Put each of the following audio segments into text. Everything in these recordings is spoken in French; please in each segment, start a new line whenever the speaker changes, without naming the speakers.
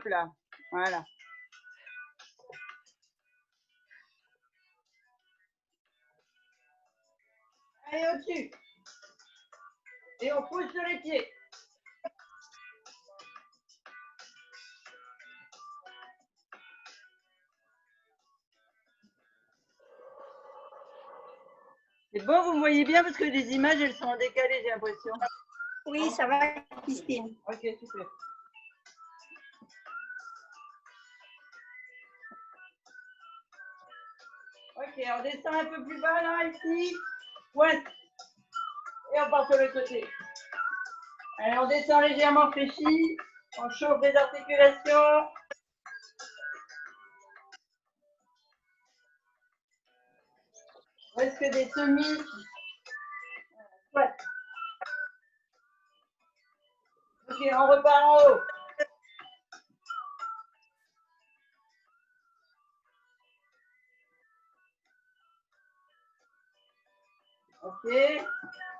là. Voilà. Allez, au-dessus. Et on pousse sur les pieds. C'est bon, vous me voyez bien parce que les images, elles sont en décalé, j'ai l'impression.
Oui, ça va, Christine.
Ok, super. Ok, on descend un peu plus bas là, ici. Ouais. Et on part sur le côté. Allez, on descend légèrement fléchi. On chauffe les articulations. Presque des semis. Ouais. Ok, on repart en haut. Ok.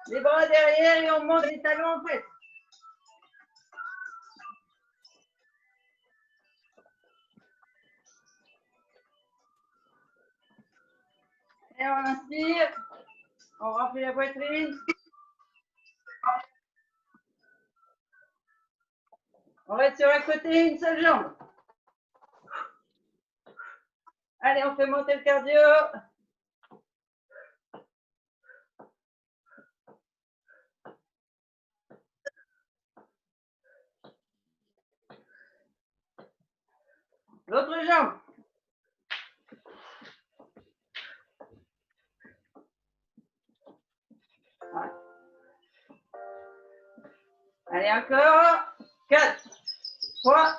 Les bras derrière et on monte les talons en fait. Et on inspire. On remplit la poitrine. On reste sur un côté, une seule jambe. Allez, on fait monter le cardio. L'autre jambe. Ouais. Allez, encore. 4, 3,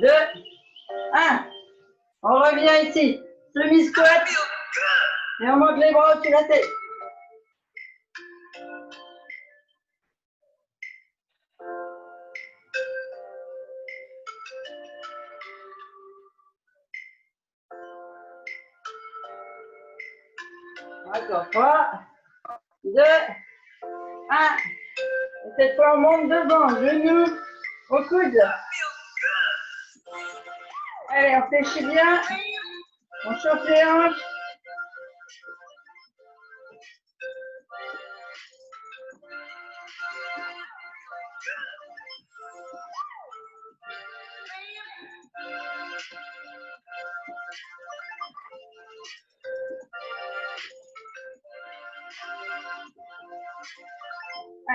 2, 1. On revient ici. Semi-squat. Et on monte les bras au-dessus de la tête. Encore. 3, 2, 1. Et cette fois, on monte devant. Genoux au coude. Allez, on fléchit bien. On chauffe les hanches.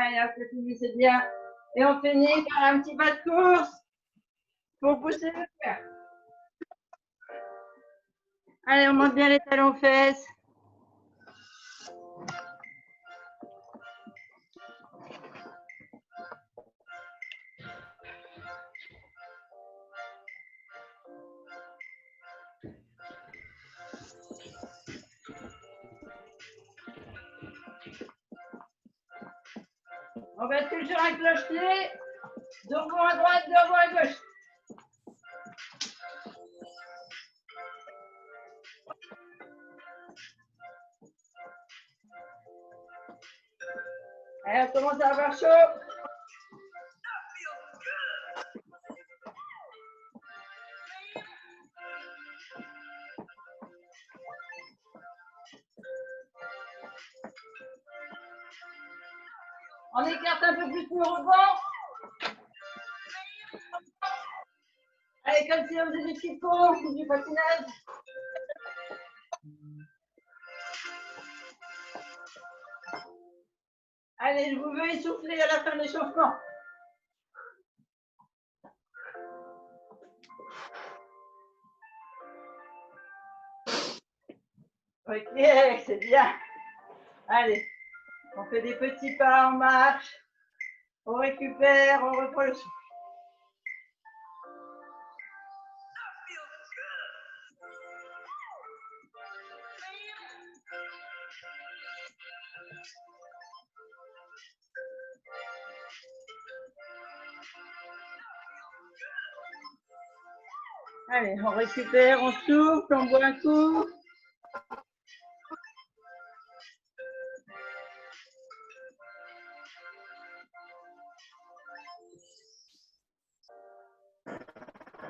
Allez, on continue, c'est bien. Et on finit par un petit pas de course pour pousser le cœur. Allez, on monte bien les talons aux fesses. On va toujours un cloche-pied. Deux rebonds à droite, deux rebonds à gauche. Allez, on commence à avoir chaud. On écarte un peu plus le rebond. Allez, comme si on faisait du ski de fond, du patinage. Allez, je vous veux essouffler à la fin de l'échauffement. Ok, c'est bien. Allez, on fait des petits pas en marche. On récupère, on reprend le souffle. Allez, on récupère, on souffle, on boit un coup.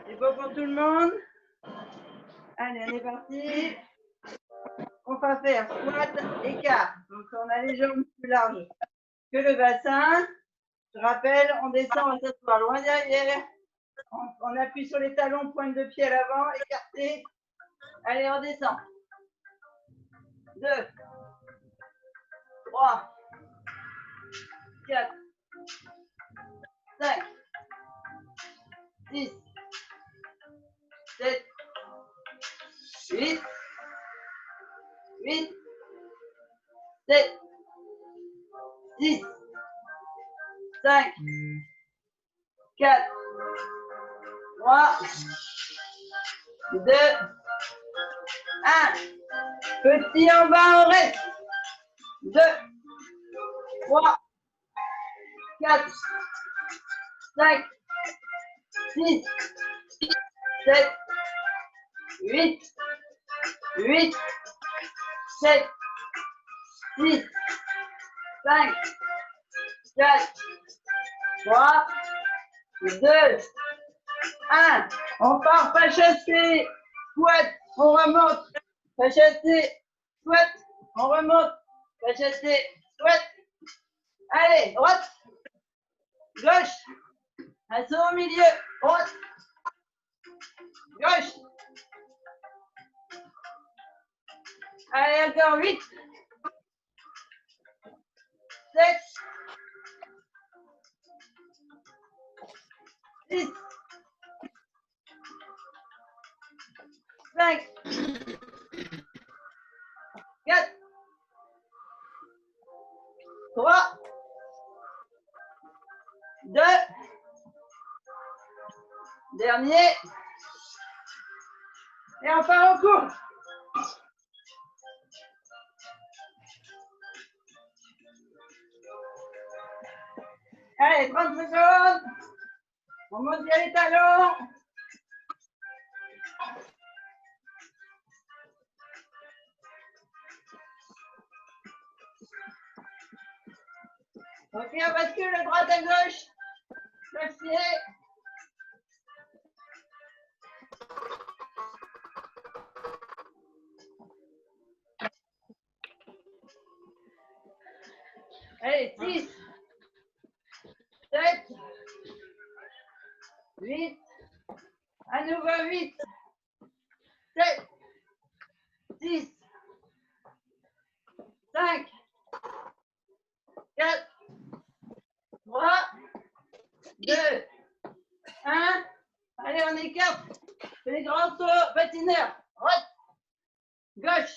C'est beau pour tout le monde? Allez, on est parti. On va faire squat, écart. Donc, on a les jambes plus larges que le bassin. Je rappelle, on descend, on s'assoit loin derrière. On appuie sur les talons, pointe de pied à l'avant, écarté. Allez, on descend. 2, 3, 4, 5, 6, 7, 8, 8, 7, 6, 5, 4, 3, 2, 1. Petit en bas, on reste. 2, 3, 4, 5, 6, 7, 8, 8, 7, 6, 5, 4, 3, 2, 1. On part pas chasser. Squat, on remonte. Pas chasser. Squat, on remonte. Pas chasser. Squat. Allez, droite. Gauche. Un saut au milieu. Droite. Gauche. Allez, encore 8. 7. 6. 5. 4. 3. 2. Dernier. Et on part en cours. Allez, 30 secondes. On monte bien les talons. Ok, on bascule de droite à gauche. Flexier. Allez, 6, 7, 8, à nouveau 8, 7, 6, 5, 4, 3, 2, 1. Allez, on écarte. C'est les grands sauts patineurs. Droite, gauche.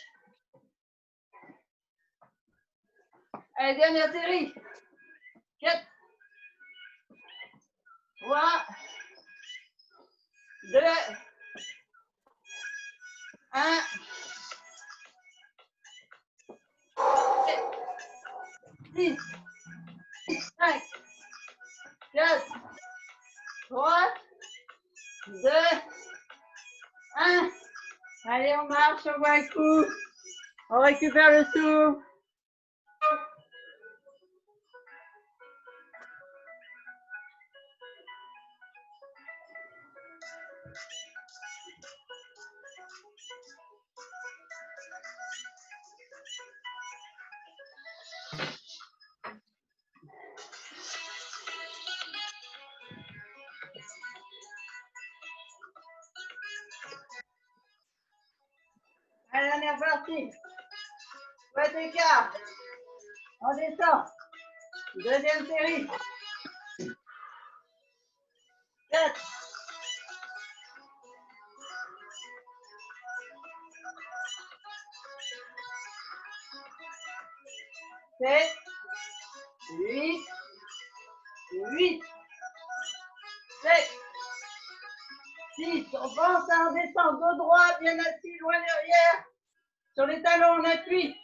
Allez, dernière série. 4, 3, 2, 1. 6, 5, 4, 3, 2, 1. Allez, on marche, on voit un coup. On récupère le souffle. Allez, on est reparti. Squat écart. On descend. Deuxième série. 4. 7, 8, 8, 7, 6. On pense à en descendre. Dos droit, bien assis, loin derrière. Sur les talons, on appuie.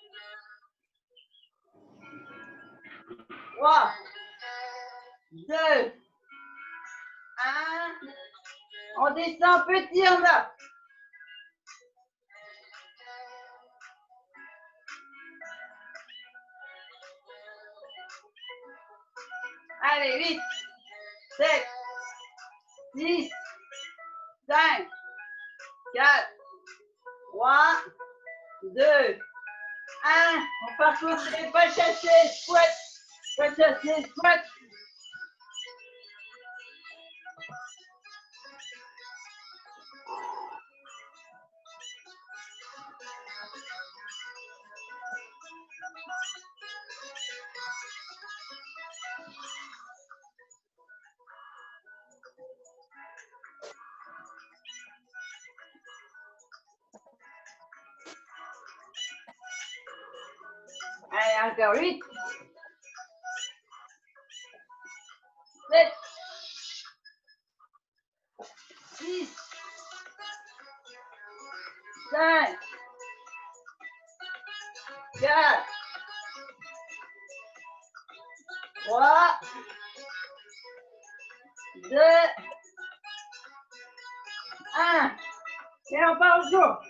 3, 2, 1. On descend petit en bas. Allez, 8, 7, 6, 5, 4, 3, 2, 1. On part côté, pas chasser, squat. Pas chasser, squat. Allez, encore 8. 7. 6. 5. 4. 3. 2. 1. Et on part au jour.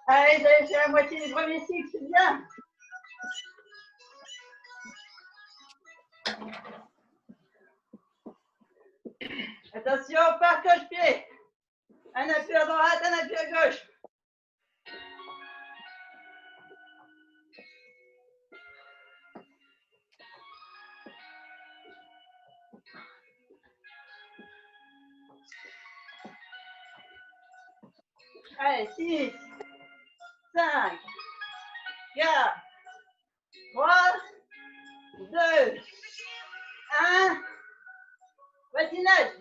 Allez, vous avez fait la moitié du premier cycle, c'est bien. Attention, on part coche-pied. Un appui à droite, un appui à gauche. Allez, 6, 5, 4, 3, 2, 1. Patinage.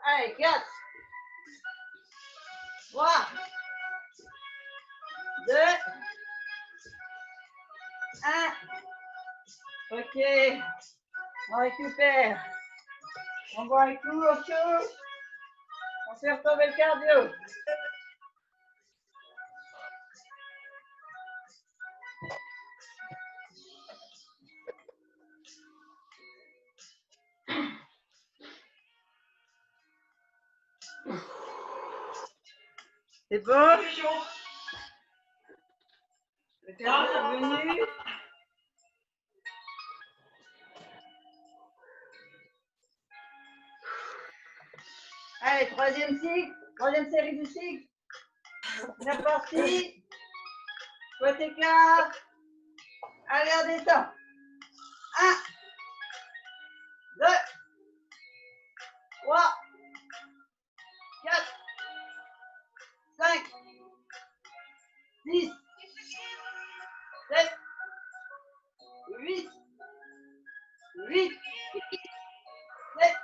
Allez, 4, 3, 2, 1. Ok, on récupère. On boit un coup au chaud. On fait retomber le cardio. C'est bon? Le cardio est revenu. Allez, troisième cycle, troisième série du cycle. C'est parti. Soit écart. Allez, on descend. 1, 2, 3, 4, 5, 6, 7, 8, 8, 7.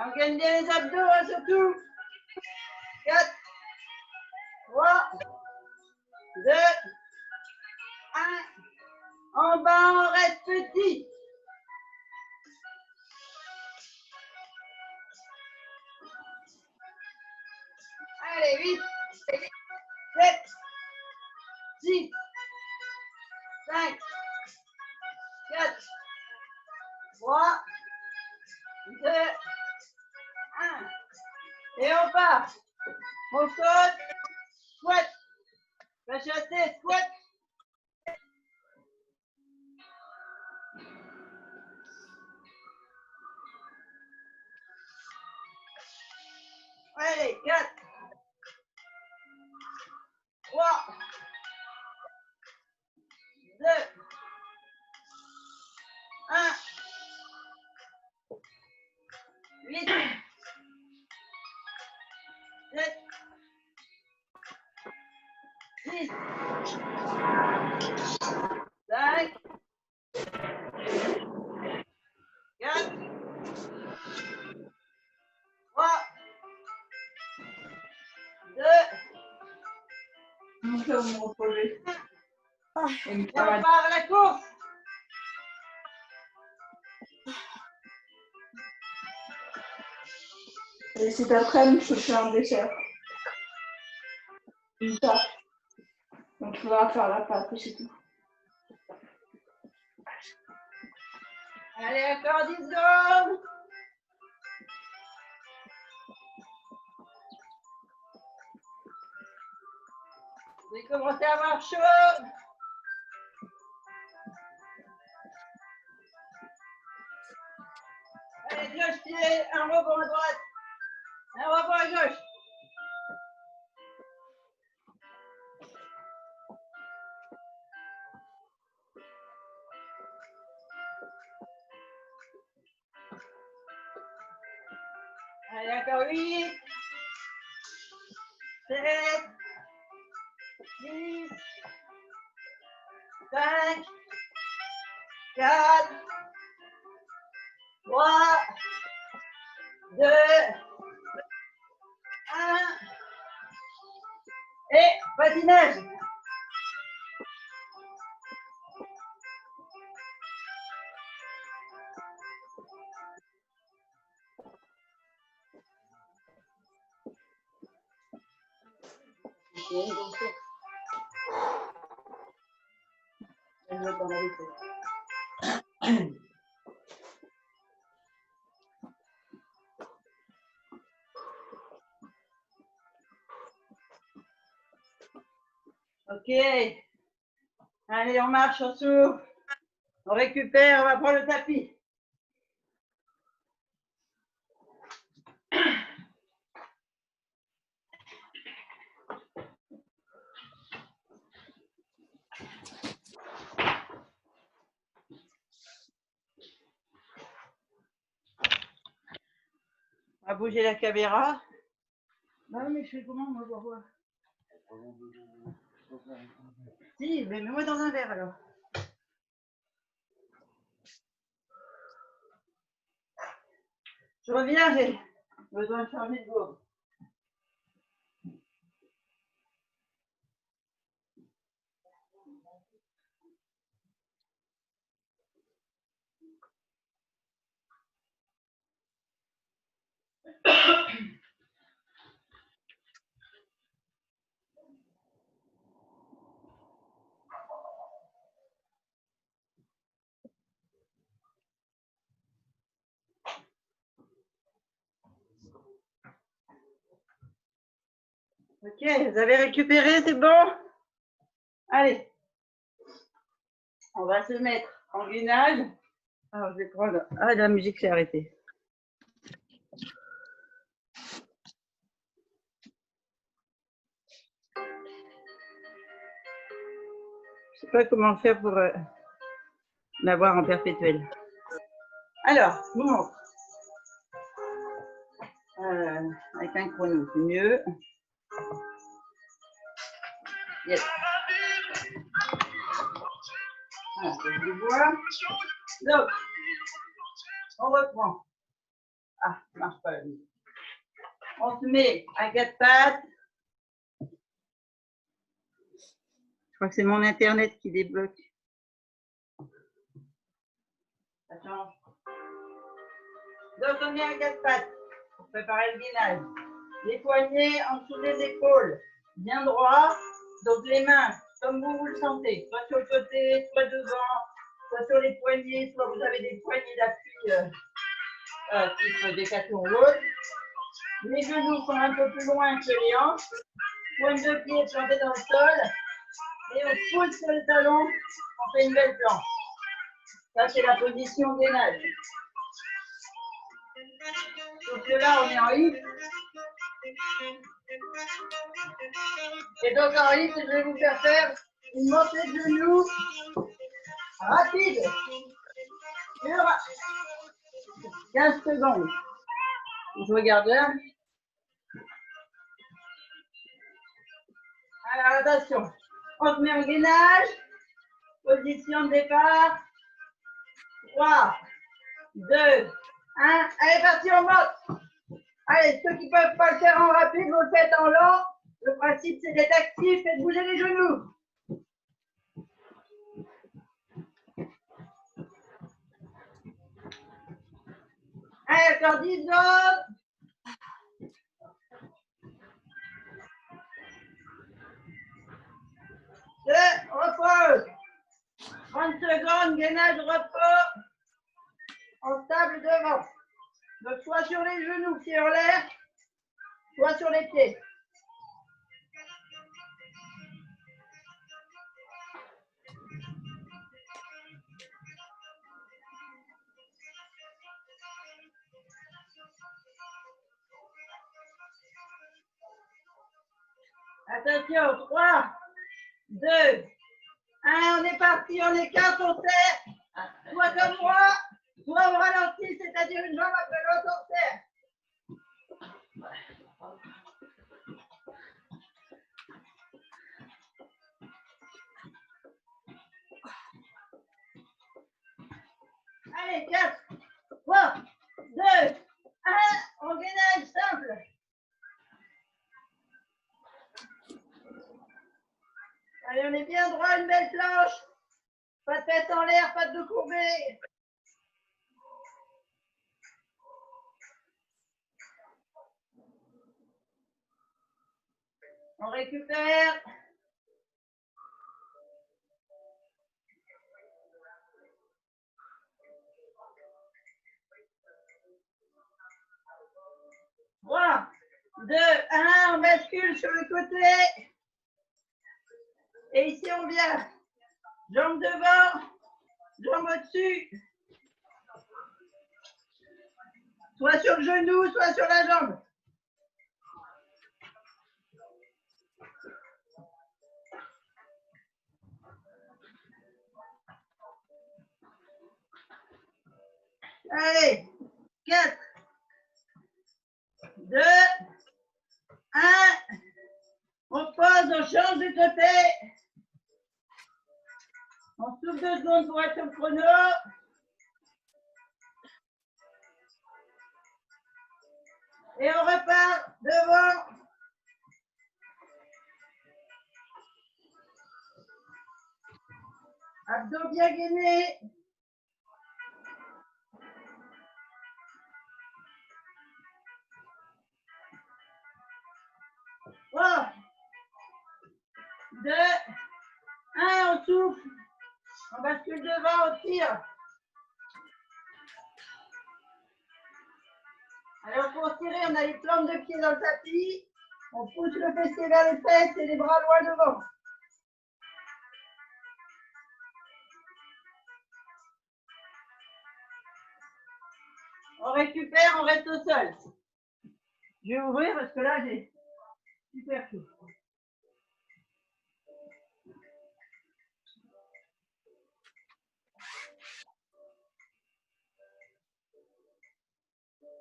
On gagne bien les abdos, hein, surtout. 4, 3, 2, 1. En bas, on reste petit. Allez, 8, 7, 6, 5, 4, 3, 2, 1. Et on part. On saute. Squat. Va chasser, squat. Allez, 4, 3, 2, 1. 8, 7, 6, 5, 4, 3, 2,
On peut me reposer.
et on part à la course.
Et cet après-midi, je fais un dessert. Une tarte. Donc, il faudra faire la pâte, c'est tout.
Allez, encore 10 secondes. Vous allez commencer à avoir chaud. Allez, cloche-pied, un rebond à droite, un rebond à gauche. Allez, encore 8, 7, 6, 5, 4, 3, 2, 1. Et patinage. Ok. Allez, on marche, on s'ouvre. On récupère, on va prendre le tapis. On va bouger la caméra. Non, mais je fais comment, moi, pour voir? Si, mais mets-moi dans un verre, alors. Je reviens, j'ai besoin de changer de gourde. Ok, vous avez récupéré, c'est bon? Allez, on va se mettre en gainage. Alors, je vais prendre... Ah, la musique s'est arrêtée. Je sais pas comment faire pour l'avoir en perpétuel. Alors, je vous montre. Avec un chrono, c'est mieux. Yes. Voilà, je vois. Donc, on reprend. Ah, ça marche pas la musique. On se met à quatre pattes. Je crois que c'est mon internet qui débloque. Ça change. Donc, on met à quatre pattes pour préparer le gainage. Les poignets en dessous des épaules, bien droit. Donc, les mains, comme vous le sentez, soit sur le côté, soit devant, soit sur les poignets, soit vous avez des poignées d'appui type Décathlon ou autre. Les genoux sont un peu plus loin que les hanches. Pointe de pied plantée dans le sol. Et on pousse sur le talon, on fait une belle planche. Ça, c'est la position gainage. Sauf que là, on est en hip. Et donc, en hip, je vais vous faire faire une montée de genoux rapide sur 15 secondes. Je regarde là. Alors, attention. On se met en gainage. Position de départ. 3, 2, 1. Allez, parti, on monte. Allez, ceux qui ne peuvent pas le faire en rapide, vous le faites en lent. Le principe, c'est d'être actif et de bouger les genoux. Allez, encore 10 secondes. jambes, gainage, repos. En stable devant. Donc, soit sur les genoux, pieds en l'air, soit sur les pieds. Attention, 3, 2, 1, on est parti, on écarte, on serre. Soit comme moi, soit on ralentit, c'est-à-dire une jambe après l'autre, on serre. Allez, 4, 3, 2, 1, on gainage simple. Allez, on est bien droit, une belle planche. Pas de tête en l'air, pas de dos courbé. On récupère. Trois, 2, 1, on bascule sur le côté. Et ici, on vient. Jambe devant, jambe au-dessus. Soit sur le genou, soit sur la jambe. Allez, 4, 2, 1. On pose, on change de côté. On souffle 2 secondes pour être sur le chrono. Et on repart devant. Abdos bien gainés. Trois, 2, 1, on souffle. On bascule devant, on tire. Alors pour tirer, on a les plantes de pied dans le tapis. On pousse le fessier vers les fesses et les bras loin devant. On récupère, on reste au sol. Je vais ouvrir parce que là, j'ai super chaud.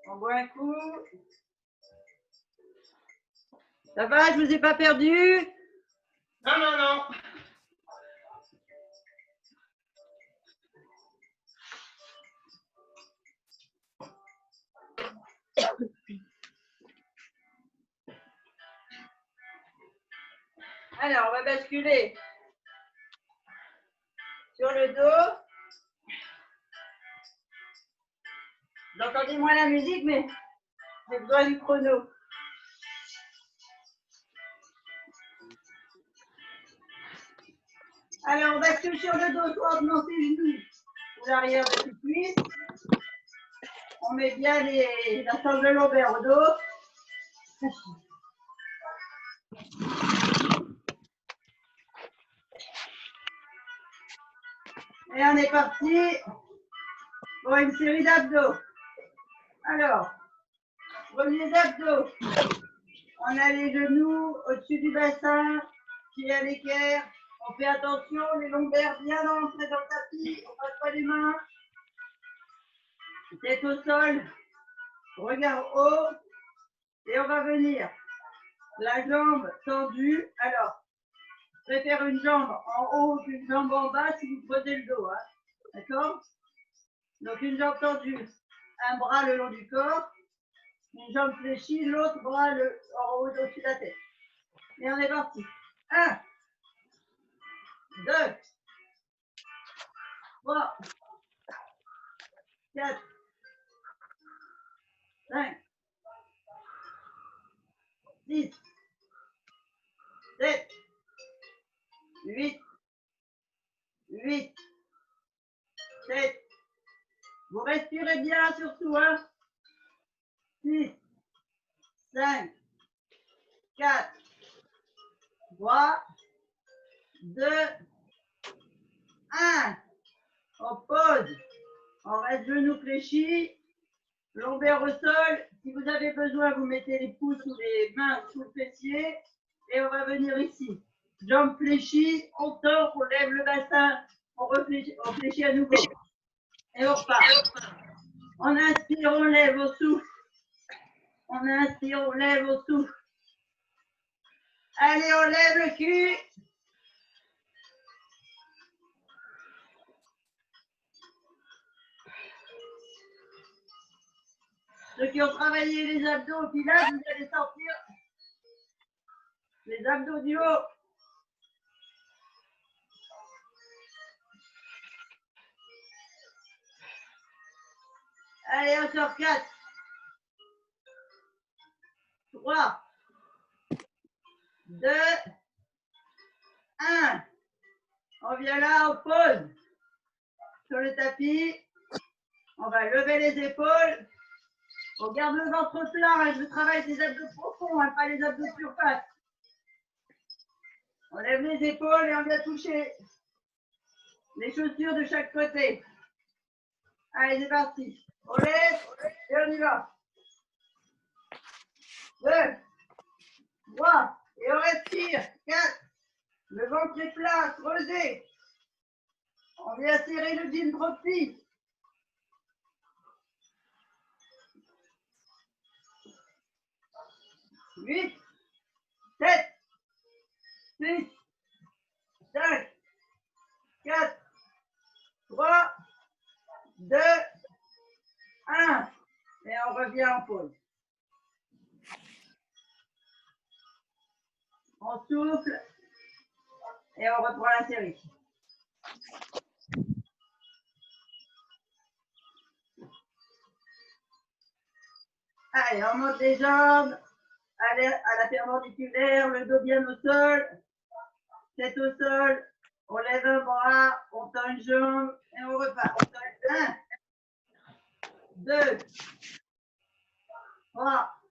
On boit un coup. Ça va, je vous ai pas perdu?
Non, non, non.
Alors, on va basculer sur le dos. Vous entendez moins la musique, mais j'ai besoin du chrono. Alors, on bascule sur le dos, soit en tenant ses genoux ou l'arrière de ses cuisses. On met bien la sangle lombaire au dos. Et on est parti pour une série d'abdos. Alors, premiers abdos. On a les genoux au-dessus du bassin, pieds à l'équerre. On fait attention, les lombaires bien entrés dans le tapis. On ne passe pas les mains. Tête au sol, regard haut. Et on va venir. La jambe tendue. Alors, je préfère une jambe en haut qu'une jambe en bas si vous posez le dos. Hein. D'accord? Donc, une jambe tendue, un bras le long du corps. Une jambe fléchie, l'autre bras en haut au-dessus de la tête. Et on est parti. 1, 2, 3, 4, 5, 6, 7, 8, 7. Vous respirez bien surtout, hein. 6, 5, 4, 3, 2, 1. On pose. On reste genoux fléchis. Lombaire au sol. Si vous avez besoin, vous mettez les pouces ou les mains sous le fessier. Et on va venir ici. Jambes fléchies, on tord, on lève le bassin, on fléchit à nouveau. Et on repart. On inspire, on lève au souffle. On inspire, on lève au souffle. Allez, on lève le cul. Ceux qui ont travaillé les abdos, puis là, vous allez sortir les abdos du haut. Allez, encore 4. 3, 2, 1. On vient là, on pose sur le tapis. On va lever les épaules. On garde le ventre plat. Hein. Je travaille des abdos profonds, hein, pas les abdos de surface. On lève les épaules et on vient toucher les chaussures de chaque côté. Allez, c'est parti. On lève et on y va. 2, 3, et on respire. 4, le ventre est plat, creusé. On vient serrer le jean trop petit. 8, 7, 6, 5, 4, 3, 2, 1. Et on revient en pause. On souffle et on reprend la série. Allez, on monte les jambes à la perpendiculaire, le dos bien au sol, tête au sol, on lève un bras, on tend une jambe et on repart. 1, 2, 3,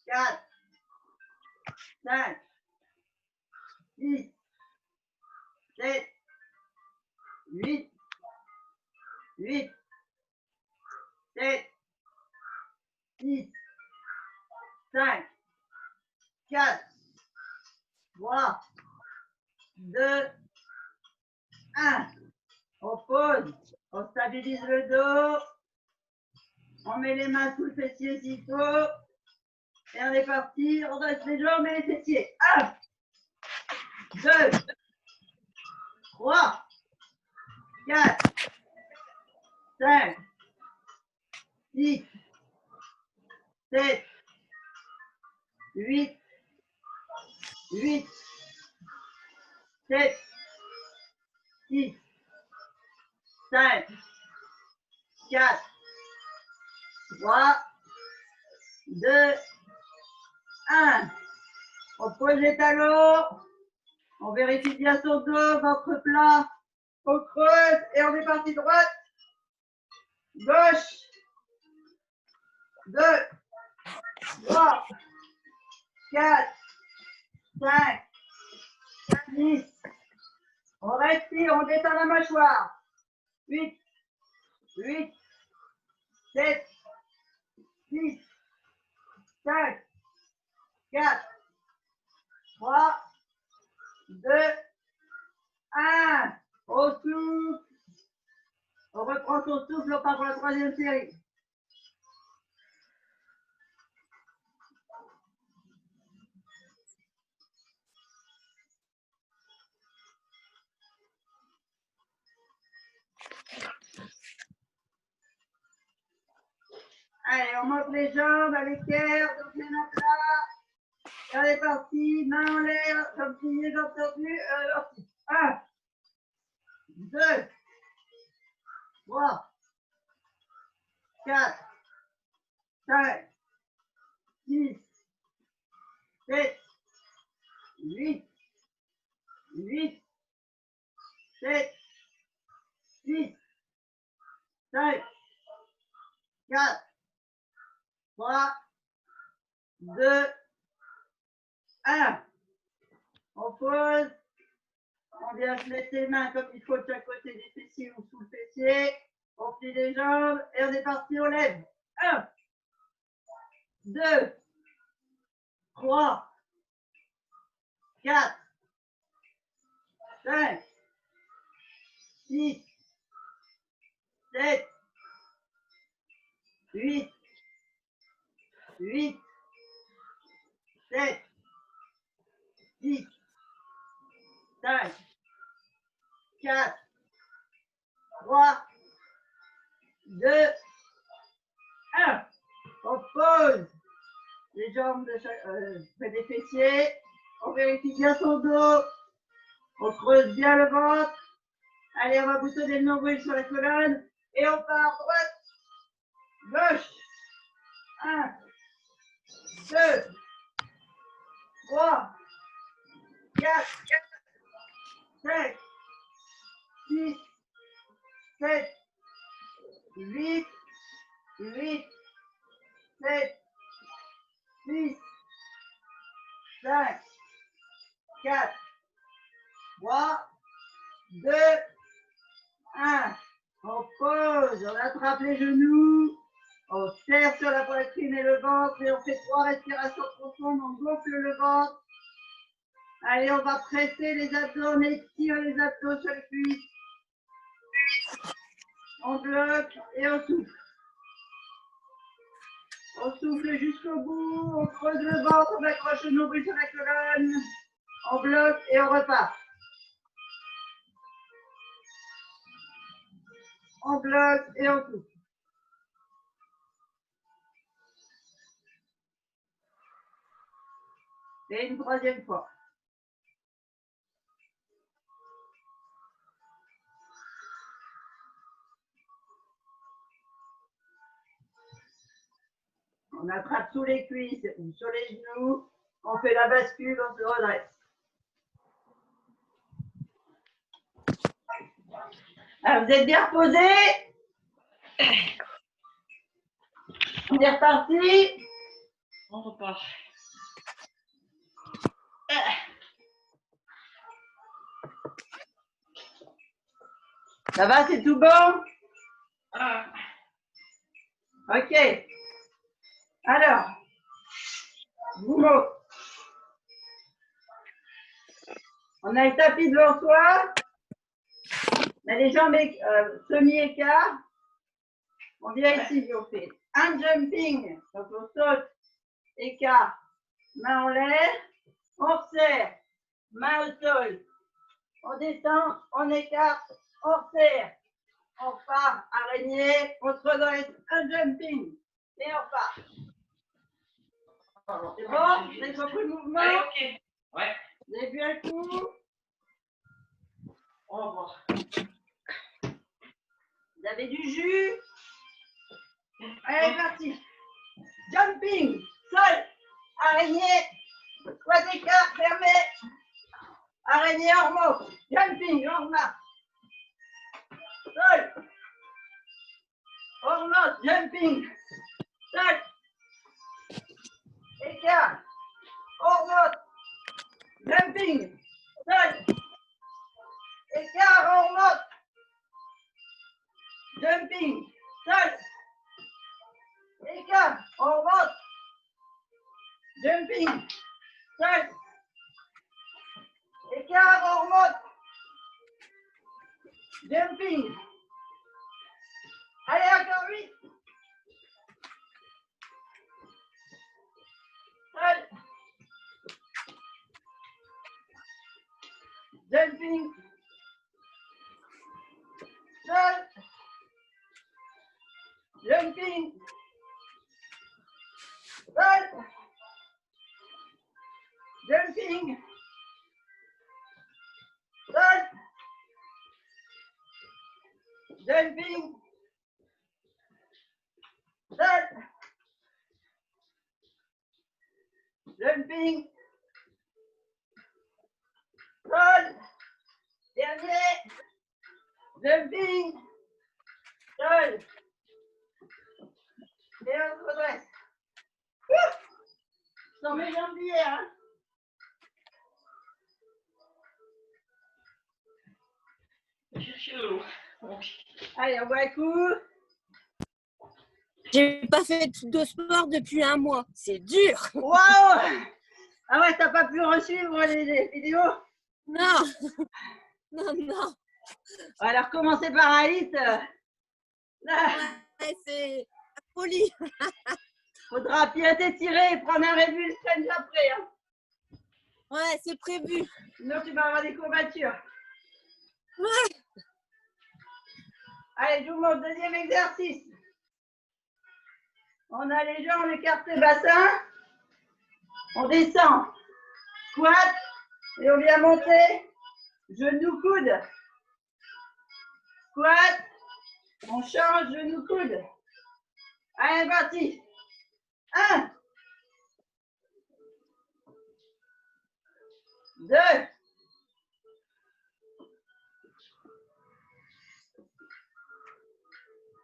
4, 5, 6, 7, 8, 8, 7, 6, 5, 4, 3, 2, 1. On pose, on stabilise le dos, on met les mains sous le fessier s'il faut, et on est parti, on dresse les jambes et les fessiers. 1, 2, 3, 4, 5, 6, 7, 8, 8, 7, 6, 5, 4, 3, 2, 1. On pose les talons, on vérifie bien son dos, ventre plat, on creuse et on est parti droite, gauche, 2, 3, 4, 5, 6. On respire, on détend la mâchoire. 8, 8, 7, 6, 5, 4, 3, 2, 1. Au souffle. On reprend son souffle, on part pour la troisième série. Allez, on monte les jambes avec air, donc les mains plat. Et on est parti, main en l'air, comme si les jambes tendues. 1, 2, 3, 4, 5, 6, 7, 8, 8, 7, 6, 5, 4, 3, 2, 1. On pose. On vient se mettre les mains comme il faut de chaque côté des fessiers ou sous le fessier. On plie les jambes et on est parti, on lève. 1, 2, 3, 4, 5, 6, 7, 8, 8, 7, 6, 5, 4, 3, 2, 1. On pose les jambes près des fessiers. On vérifie bien son dos. On creuse bien le ventre. Allez, on va boutonner le nombril sur la colonne. Et on part droite, gauche. 1, 2, 3, 4, 5, 6, 7, 8, 8, 7, 6, 5, 4, 3, 2, 1. On pose, on attrape les genoux, on serre sur la poitrine et le ventre et on fait 3 respirations profondes, on gonfle le ventre. Allez, on va presser les abdos, on étire les abdos sur les cuisses. On bloque et on souffle. On souffle jusqu'au bout, on creuse le ventre, on accroche le nombril sur la colonne. On bloque et on repart. On bloque et on souffle. Et une troisième fois. On attrape sous les cuisses ou sur les genoux. On fait la bascule, on se redresse. Alors, vous êtes bien reposés? On est reparti?
On repart.
Ça va, c'est tout bon?
Ah.
Ok. Alors, Boumo. On a le tapis devant soi. On a les jambes semi-écart. On vient ici, on fait un jumping. Donc on saute, écart, main en l'air. On resserre, main au sol. On descend, on écarte, on resserre. On part, araignée, on se redresse, un jumping. Et on part. C'est bon? Vous avez compris le mouvement?
Allez, ok. Ouais.
Vous avez vu un coup?
Au revoir.
Vous avez du jus? Allez, parti. Jumping, sol, araignée, soit écart, fermé. Araignée, on remonte. Jumping, on remarque. Sol. On remonte, jumping. Sol. Écart. On remonte. Jumping. Sol. Écart, on remonte. Jumping. Sol. Écart, on remonte. Jumping. Sol. Écart, on remonte. Jumping. Allez, encore 8. Sol. Jumping. Sol. Jumping. Sol. Jumping. Sol. Jumping. Sol. Jumping. Sol. Dernier. Jumping. Seul. Et on se redresse. Sans mes jambes d'hier, hein.
Je vais chercher de l'eau.
Allez, on boit un coup.
J'ai pas fait de sport depuis 1 mois. C'est dur.
Waouh! Ah ouais, t'as pas pu resuivre les vidéos?
Non. Non.
Alors, commencer par un hit.
Ouais, c'est la folie.
Faudra bien t'étirer et prendre un Red Bull traîne après. Hein.
Ouais, c'est prévu.
Sinon, tu vas avoir des courbatures.
Ouais.
Allez, je vous montre le deuxième exercice. On a les jambes écartées bassin. On descend. Squat. Et on vient monter. Genou coude. Squat. On change genou coude. Allez, parti. 1. 2.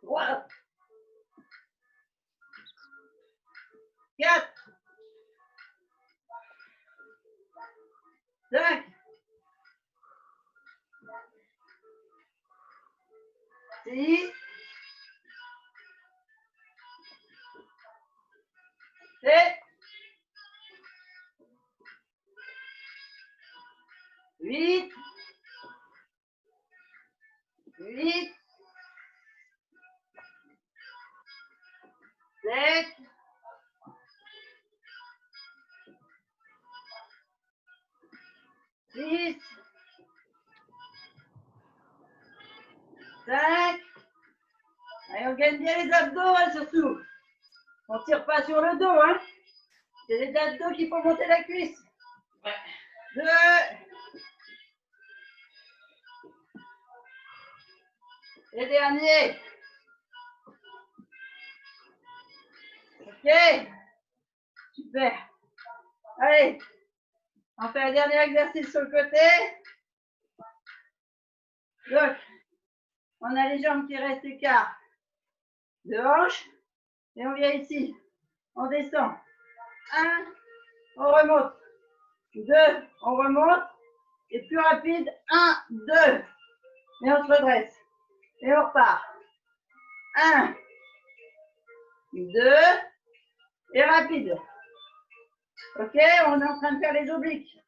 3. 4. 5. 6. 7. 8. 8. 7. 6. 5. Allez, on gagne bien les abdos, hein, surtout. On ne tire pas sur le dos, hein. C'est les abdos qu'il faut monter la cuisse.
Ouais.
2. Et dernier. Ok. Super. Allez. On fait un dernier exercice sur le côté. Donc, on a les jambes qui restent écartes de hanche. Et on vient ici. On descend. 1. On remonte. 2. On remonte. Et plus rapide. 1, 2. Et on se redresse. Et on repart. 1, 2. Et rapide. Ok, on est en train de faire les obliques.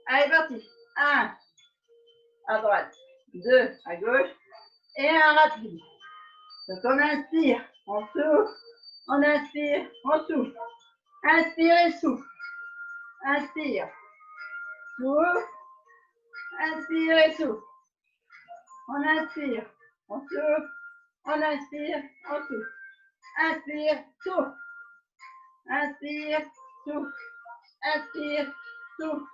Allez, parti. 1 à droite, 2 à gauche et un rapide. Donc on inspire, on souffle, on inspire, on souffle. Inspire et souffle. Inspire, souffle, inspire et souffle. On inspire, on souffle, on inspire, on souffle. Inspire, souffle. Inspire, souffle. Inspire, souffle.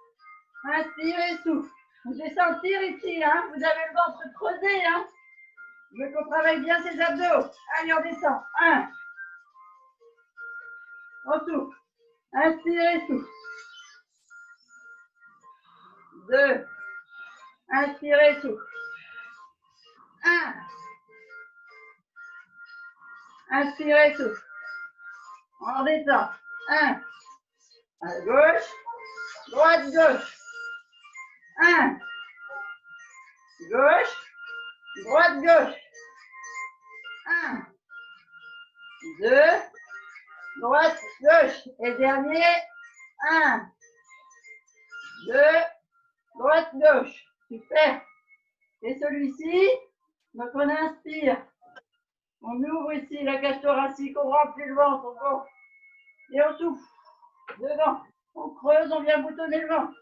Inspire et souffle. Je vais sentir ici, hein. Vous avez le ventre creusé, hein. Je veux qu'on travaille bien ses abdos. Allez, on descend. 1. On souffle. Inspire et souffle. 2. Inspire et souffle. 1. Inspire et souffle. On descend. 1. À gauche. Droite, gauche. 1. Gauche. Droite, gauche. 1. 2. Droite, gauche. Et dernier. 1. 2. Droite, gauche. Super. Et celui-ci, donc on inspire. On ouvre ici la cage thoracique, on remplit le ventre, on gonfle. Et on souffle. Devant. On creuse, on vient boutonner le ventre.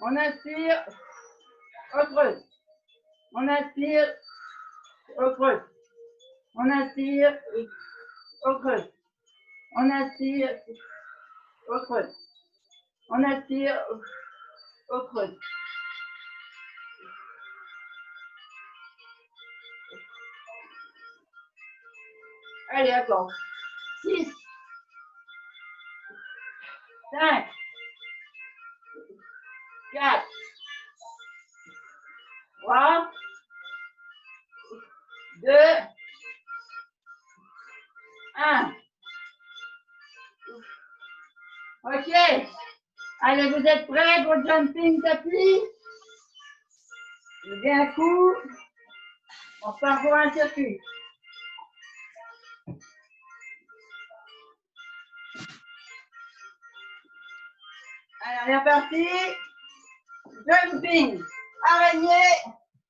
On inspire, on creuse. On inspire, on creuse. On inspire, on creuse. On inspire, on creuse. On inspire, on creuse. Allez, attends. 6, 5, 4, 3, 2, 1. Ok. Allez, vous êtes prêts pour le jumping tapis? Levez un coup. On part pour un circuit. Allez, on est reparti. Jumping. Araignée.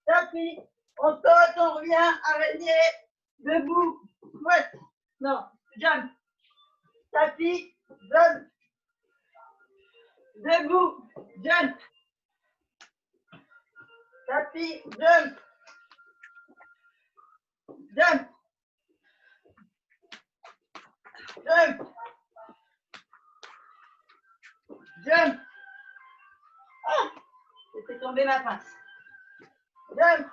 Tapis. On saute, on revient. Araignée. Debout. Squat. Non. Jump. Tapis. Jump. Debout. Jump. Tapis. Jump. Jump. Jump. Jump. Ah, j'ai fait tomber ma pince. Jump.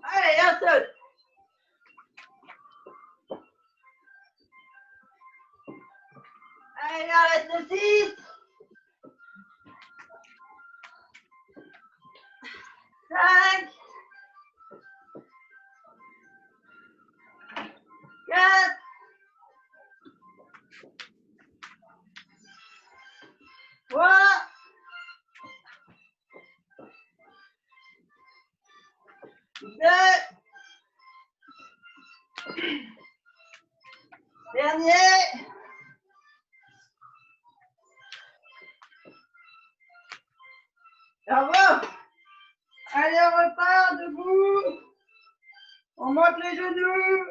Allez, un seul. Allez, arrête le 6. 5. 4. 3. 2. Dernier. Bravo. Allez, on repart debout. On monte les genoux.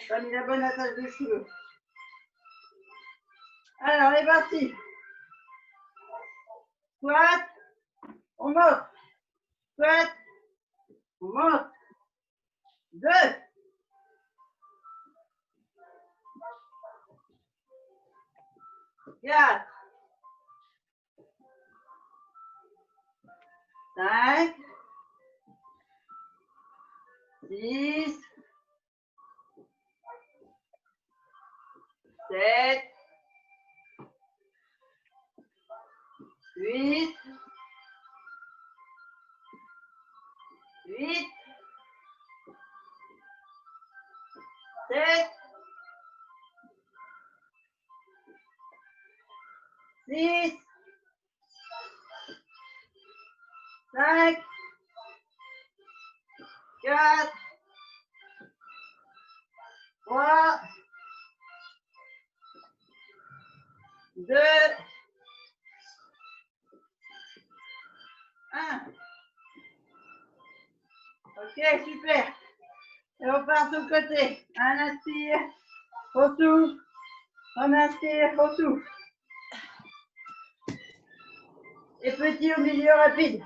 T'as mis la bonne attache de cheveux. Alors, on est parti. Squat. On monte. Squat. On monte. 2. 4. 5. 6. 7. 8. 8. 7. 6. 5. 4. 3. 2. 1. Ok, super. Et on part de l'autre côté. Un inspire, au souffle. On inspire, au souffle. Et petit au milieu rapide.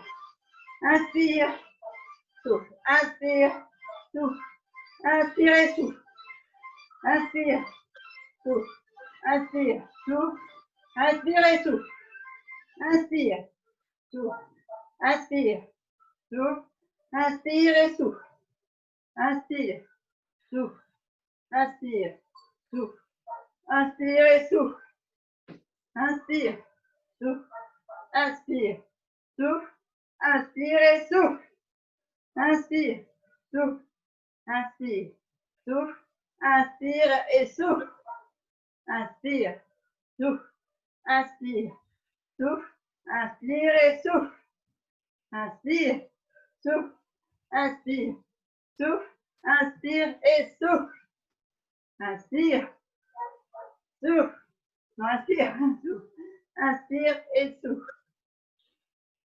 Inspire, souffle. Inspire, souffle. Inspire et souffle. Inspire, souffle. Inspire, souffle. Inspire et souffle. Inspire, souffle. Inspire, souffle. Inspire et souffle. Inspire, souffle. Inspire, souffle. Inspire et souffle. Inspire, souffle. Inspire, souffle. Inspire et souffle. Inspire, souffle. Inspire, souffle. Inspire et souffle. Inspire, souffle. Inspire, souffle. Inspire et souffle. Inspire, souffle. Inspire, souffle. Inspire et souffle. Inspire, souffle. Non, inspire, souffle. Inspire et souffle.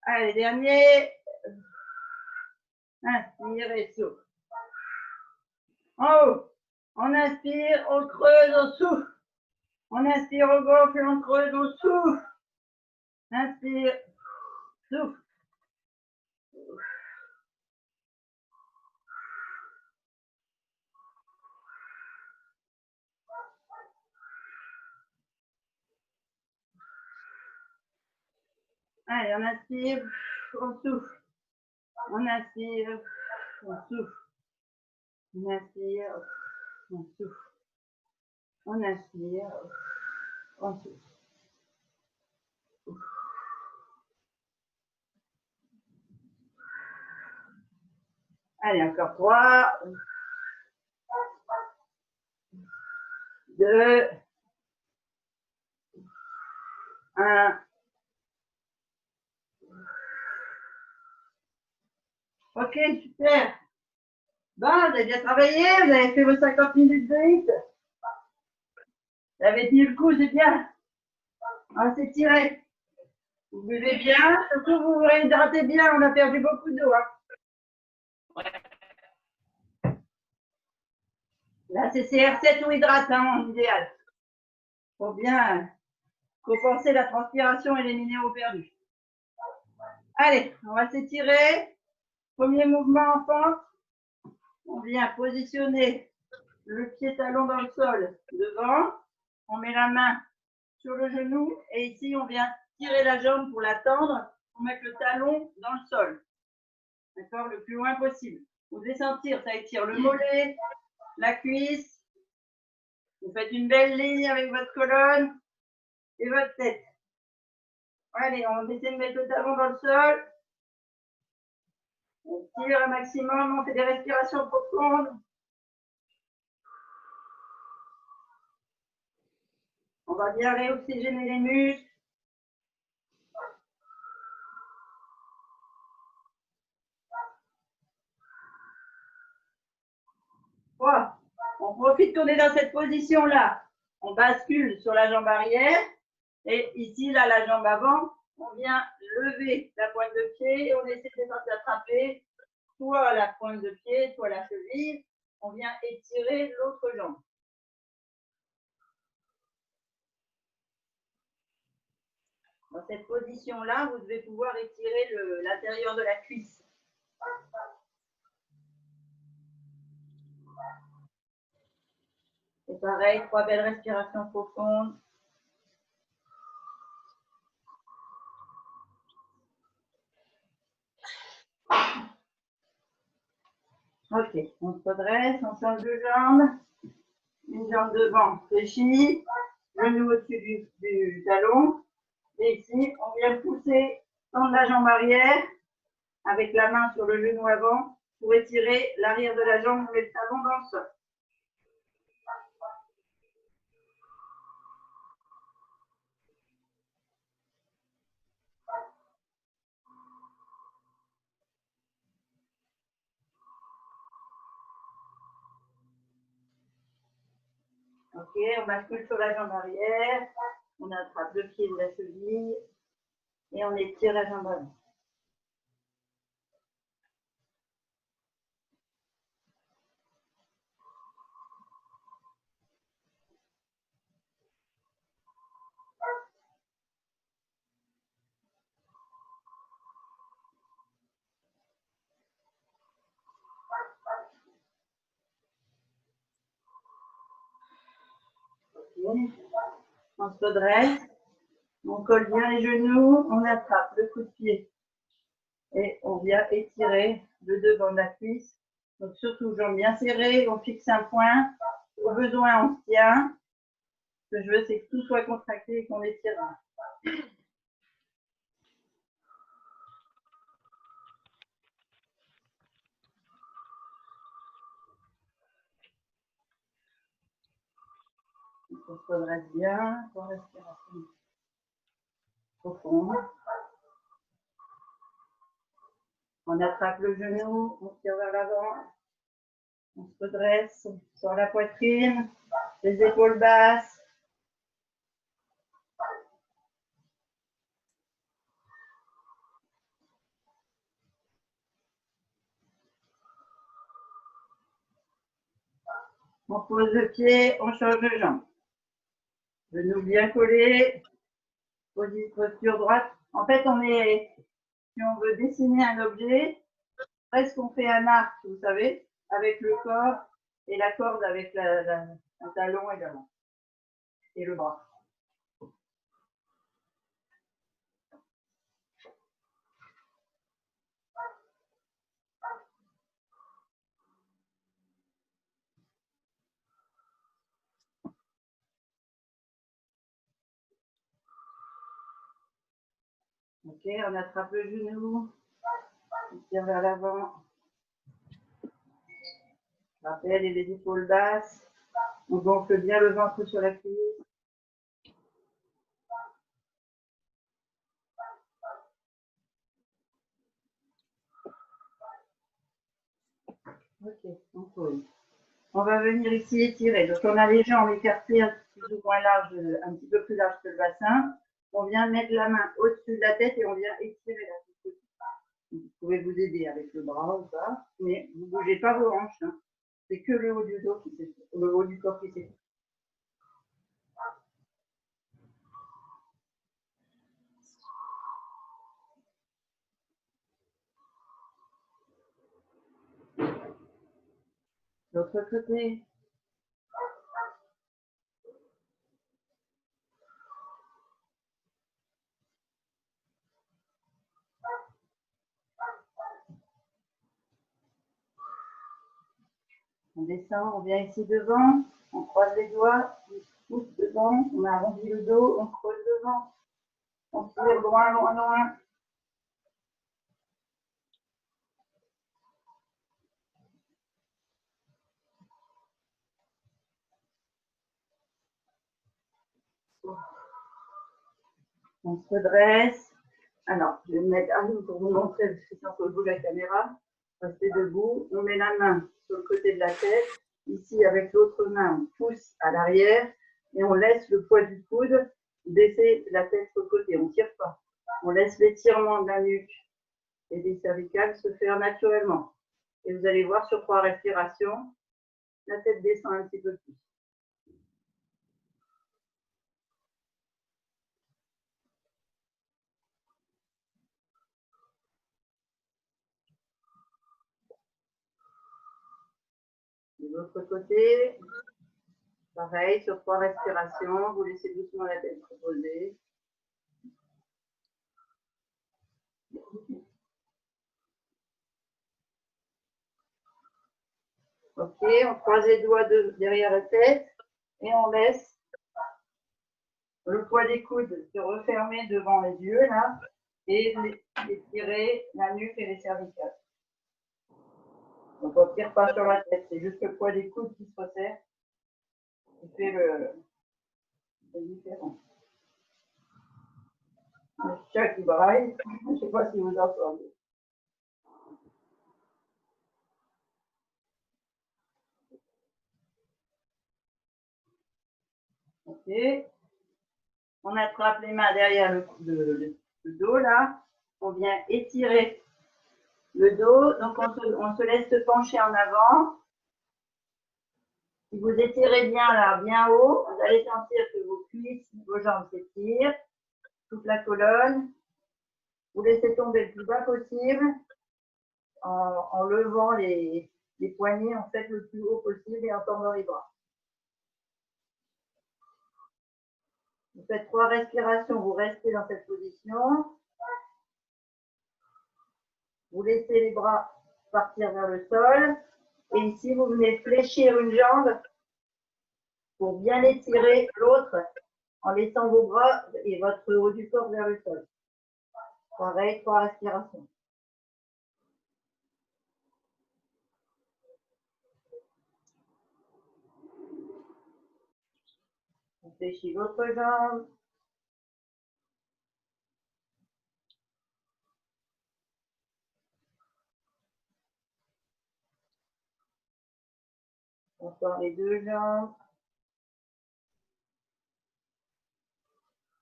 Allez, dernier. Inspire et souffle. En haut. On inspire, on creuse, on souffle. On inspire, on gonfle, on creuse, on souffle. Inspire, souffle. Allez, on inspire, on souffle. On inspire, on souffle. On inspire, on souffle. On inspire, on souffle. Allez, encore 3, 2, 1. Ok, super. Bon, vous avez bien travaillé, vous avez fait vos 50 minutes de hit. Vous avez tenu le coup, c'est bien. On va s'étirer. Vous buvez bien, surtout vous vous réhydratez bien, on a perdu beaucoup d'eau. Hein. Là, c'est CR7 ou hydratant, en idéal. Pour bien compenser la transpiration et les minéraux perdus. Allez, on va s'étirer. Premier mouvement en pente. On vient positionner le pied talon dans le sol devant. On met la main sur le genou et ici, on vient tirer la jambe pour la tendre pour mettre le talon dans le sol. D'accord, le plus loin possible. Vous devez sentir, ça étire le mollet, la cuisse. Vous faites une belle ligne avec votre colonne et votre tête. Allez, on va essayer de mettre le talon dans le sol. On tire un maximum, on fait des respirations profondes. On va bien réoxygéner les muscles. Voilà. On profite qu'on est dans cette position-là. On bascule sur la jambe arrière. Et ici, là, la jambe avant, on vient lever la pointe de pied et on essaie de s'attraper soit la pointe de pied, soit la cheville. On vient étirer l'autre jambe. Dans cette position-là, vous devez pouvoir étirer l'intérieur de la cuisse. C'est pareil, 3 belles respirations profondes. Ok, on se redresse, on change de jambe. Une jambe devant fléchie, genou au-dessus du talon. Et ici, on vient pousser, tendre la jambe arrière avec la main sur le genou avant pour étirer l'arrière de la jambe et le talon dans le sol. Ok, on bascule sur la jambe arrière, on attrape le pied de la cheville et on étire la jambe avant. Okay. On se redresse, on colle bien les genoux, on attrape le coup de pied et on vient étirer le devant de la cuisse. Donc surtout, jambes bien serrées, on fixe un point. Au besoin, on se tient. Ce que je veux, c'est que tout soit contracté et qu'on étire. On se redresse bien, pour respiration profonde. On attrape le genou, on tire vers l'avant. On se redresse sur la poitrine, les épaules basses. On pose le pied, on change de jambe. Genou bien collé, posture droite. En fait, si on veut dessiner un objet, presque on fait un arc, vous savez, avec le corps et la corde avec le talon également. Et le bras. Ok, on attrape le genou. On tire vers l'avant. Rappel et les épaules basses. On gonfle bien le ventre sur la cuisse. Ok, on pose. On va venir ici étirer. Donc on a les jambes écartées plus ou moins larges, un petit peu plus larges que le bassin. On vient mettre la main au-dessus de la tête et on vient étirer la tête. Vous pouvez vous aider avec le bras ou pas, mais vous ne bougez pas vos hanches. Hein. C'est que le haut du dos qui s'étire, le haut du corps qui s'étire. L'autre côté. On descend, on vient ici devant, on croise les doigts, on se pousse devant, on arrondit le dos, on creuse devant, on tire loin, loin, loin. On se redresse. Alors, je vais me mettre à nous pour vous montrer, parce que sinon, je bouge la caméra. Restez debout. On met la main sur le côté de la tête. Ici, avec l'autre main, on pousse à l'arrière et on laisse le poids du coude baisser la tête sur le côté. On ne tire pas. On laisse l'étirement de la nuque et des cervicales se faire naturellement. Et vous allez voir sur 3 respirations, la tête descend un petit peu plus. De l'autre côté, pareil, sur 3 respirations, vous laissez doucement la tête reposer. Ok, on croise les doigts derrière la tête et on laisse le poids des coudes se refermer devant les yeux là et étirer la nuque et les cervicales. Donc on ne tire pas sur la tête, c'est juste le poids des coudes qui se resserre qui fait le différence. Le chat qui braille, je ne sais pas si vous entendez. Ok. On attrape les mains derrière le dos là. On vient étirer le dos. Donc on se laisse se pencher en avant. Si vous étirez bien là, bien haut, vous allez sentir que vos cuisses, vos jambes s'étirent, toute la colonne. Vous laissez tomber le plus bas possible en levant les poignets en fait le plus haut possible et en tendant les bras. Vous faites 3 respirations, vous restez dans cette position. Vous laissez les bras partir vers le sol. Et ici, vous venez fléchir une jambe pour bien étirer l'autre en laissant vos bras et votre haut du corps vers le sol. Pareil, 3 respirations. On fléchit votre jambe. On sort les 2 jambes.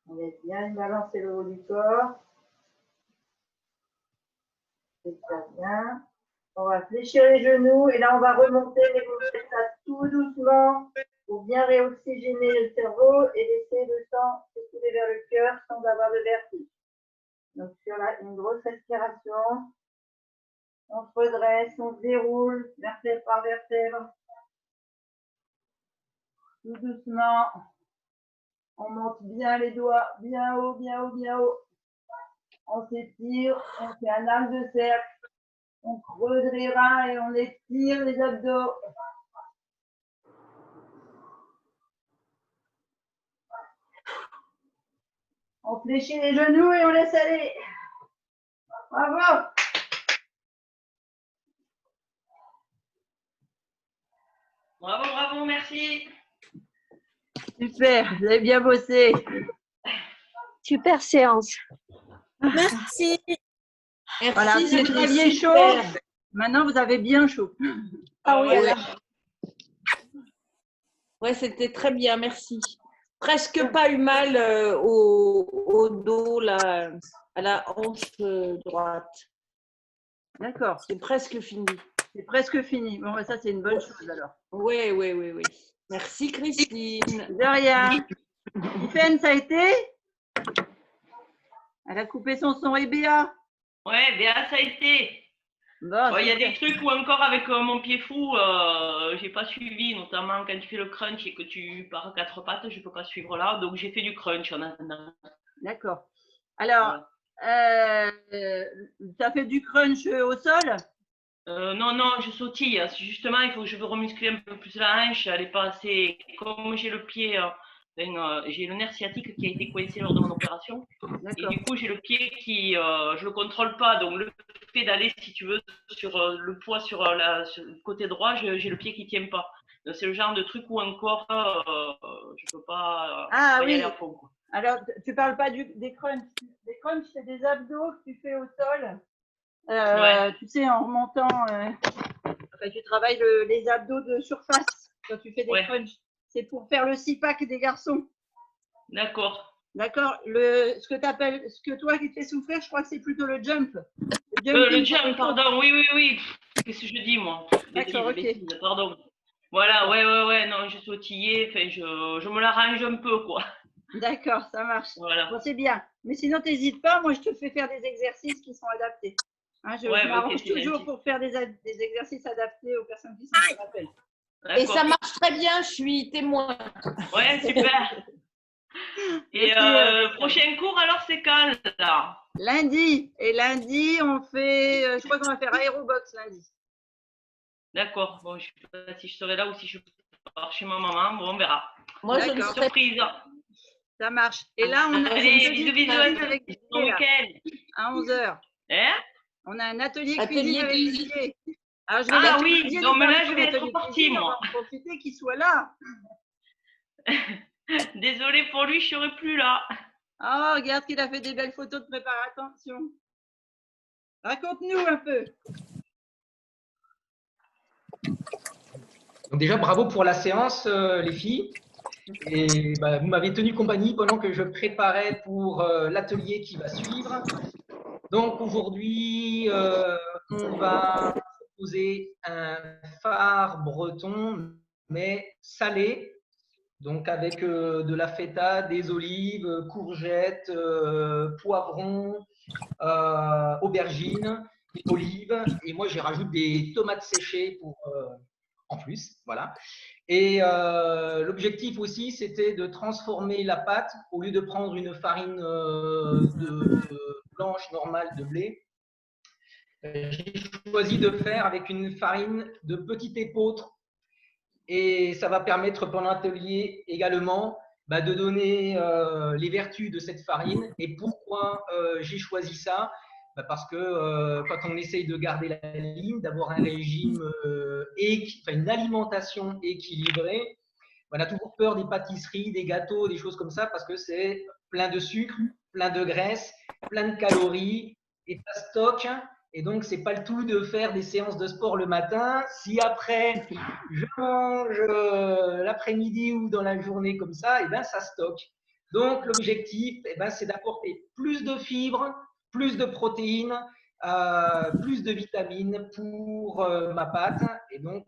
On laisse bien balancer le haut du corps. C'est très bien. On va fléchir les genoux et là on va remonter, mais vous faites ça tout doucement pour bien réoxygéner le cerveau et laisser le sang circuler vers le cœur sans avoir de vertige. Donc sur une grosse respiration, on se redresse, on se déroule vertèbre par vertèbre. Tout doucement, on monte bien les doigts, bien haut, bien haut, bien haut. On s'étire, on fait un arc de cercle. On creuse les reins et on étire les abdos. On fléchit les genoux et on laisse aller. Bravo.
Bravo, bravo, merci.
Super, vous avez bien bossé.
Super séance.
Merci.
Voilà, si vous aviez chaud, maintenant vous avez bien chaud.
Ah oui,
ouais.
alors.
Ouais, c'était très bien, merci. Presque pas eu mal au dos, là, à la hanche droite.
D'accord,
C'est presque fini.
c'est presque fini. Bon, ça c'est une bonne chose alors.
Oui, oui, oui, oui. Merci Christine.
De rien. Tiffaine, ça a été? Elle a coupé son son EBA.
Ouais, bien, ça a été.
Bon,
Il y a
super.
des trucs où encore avec mon pied fou, j'ai pas suivi, notamment quand tu fais le crunch et que tu pars à quatre pattes, je peux pas suivre là, donc j'ai fait du crunch en attendant.
D'accord. Alors,
Voilà.
tu as fait du crunch au sol?
Non, non, je sautille. Justement, il faut que je veux remuscler un peu plus la hanche. Elle est pas assez. Comme j'ai le pied, j'ai le nerf sciatique qui a été coincé lors de mon opération. Et
D'accord.
du coup, j'ai le pied qui, je le contrôle pas. Donc, le fait d'aller, si tu veux, sur le poids sur le côté droit, j'ai le pied qui tient pas. Donc, c'est le genre de truc où encore, je peux pas,
Ah
pas y
oui.
aller à fond, quoi.
Alors, tu parles pas des crunchs. Des crunchs, c'est des abdos que tu fais au sol.
Ouais.
Tu sais, en remontant, enfin, tu travailles les abdos de surface quand tu fais des
Ouais.
crunchs. C'est pour faire le six-pack des garçons.
D'accord.
D'accord. Ce que toi qui te fait souffrir, je crois que c'est plutôt le jump.
Le jump, pardon. Oui, oui, oui. Qu'est-ce que je dis, moi?
D'accord, ok.
Bêtise, pardon. Voilà, ouais. Non, je sautillais. Enfin, je me l'arrange un peu, quoi.
D'accord, ça marche.
Voilà.
Bon, c'est bien. Mais sinon, n'hésite pas. Moi, je te fais faire des exercices qui sont adaptés. Hein, je
Ouais,
m'arrange
ok, c'est
toujours
gentil.
pour faire des exercices adaptés aux personnes qui sont sur l'appel.
Et ça marche très bien, je suis témoin.
Ouais, super. Et prochain cours, alors, c'est quand, là?
Lundi. Et lundi, on fait. Je crois qu'on va faire aérobox lundi.
D'accord. Bon, je ne sais pas si je serai là ou si je pars chez ma maman. Bon, on verra.
Moi, je
Une
ne serai
surprise.
Ça marche. Et là, on a un
Allez,
atelier
bisous
cuisine
à
avec
tous.
Didier,
Bon
là,
week-end.
à 11h.
Hein?
On a un atelier cuisine
Atelier
avec
cuisine.
Didier. Alors, je vais
Ah
dire
oui,
Didier de
non, mais
faire
là, je
son
vais
atelier
être partie,
cuisine. On
moi.
va en profiter qu'il soit là.
Désolée pour lui, je ne serai plus là.
Oh, regarde qu'il a fait des belles photos de préparation. Raconte-nous un peu.
Donc déjà, bravo pour la séance, les filles. Et vous m'avez tenu compagnie pendant que je préparais pour l'atelier qui va suivre. Donc aujourd'hui, on va proposer un phare breton, mais salé. Donc avec de la feta, des olives, courgettes, poivrons, aubergines, olives. Et moi, j'y rajoute des tomates séchées en plus. Voilà. Et l'objectif aussi, c'était de transformer la pâte, au lieu de prendre une farine blanche normale de blé, j'ai choisi de faire avec une farine de petit épeautre. Et ça va permettre pendant l'atelier également de donner les vertus de cette farine. Et pourquoi j'ai choisi ça? Parce que quand on essaye de garder la ligne, d'avoir un régime, une alimentation équilibrée, on a toujours peur des pâtisseries, des gâteaux, des choses comme ça, parce que c'est plein de sucre, plein de graisse, plein de calories, et ça stocke. Et donc, c'est pas le tout de faire des séances de sport le matin. Si après, je mange l'après-midi ou dans la journée comme ça, et ça stocke. Donc, l'objectif, c'est d'apporter plus de fibres, plus de protéines, plus de vitamines pour ma pâte. Et donc,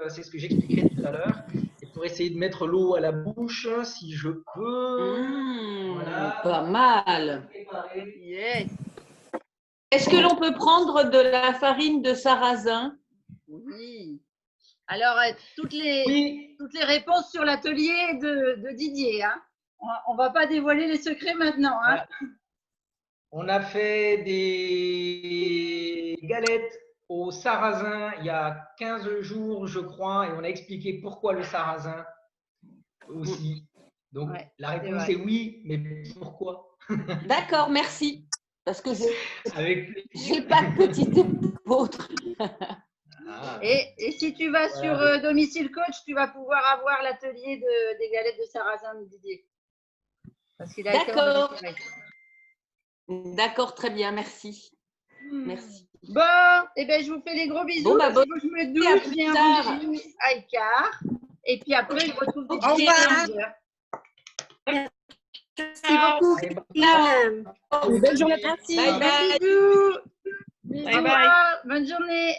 c'est ce que j'expliquerai tout à l'heure. Et pour essayer de mettre l'eau à la bouche, si je peux. Voilà.
Pas mal.
Yes.
Est-ce que l'on peut prendre de la farine de sarrasin?
Oui. Alors, toutes les
Oui,
réponses sur l'atelier de Didier. Hein. On ne va pas dévoiler les secrets maintenant. Hein.
voilà. On a fait des galettes au sarrasin il y a 15 jours, je crois, et on a expliqué pourquoi le sarrasin aussi. Donc,
Ouais,
la réponse
vrai.
est oui, mais pourquoi?
D'accord, merci. Parce que je
Avec plaisir.
n'ai pas de petite épeautre.
Ah.
Et si tu vas sur
Voilà.
Domicile Coach, tu vas pouvoir avoir l'atelier des galettes de sarrasin de Didier. Parce qu'il a été
D'accord.
enregistré.
D'accord, très bien, merci. Merci.
Bon, eh ben, je vous fais des gros bisous.
Bon, bah,
Parce
bonne
que je me
nuit, à
douche,
plus
j'ai un
tard.
rendez-vous à Icare. Et puis après, je retrouve des
Ok.
petits à 11h.
Merci beaucoup,
Allez,
Christine.
Une belle journée. Merci.
Bye bye.
Bisous.
Bye
Bisous.
bye.
Bonne journée.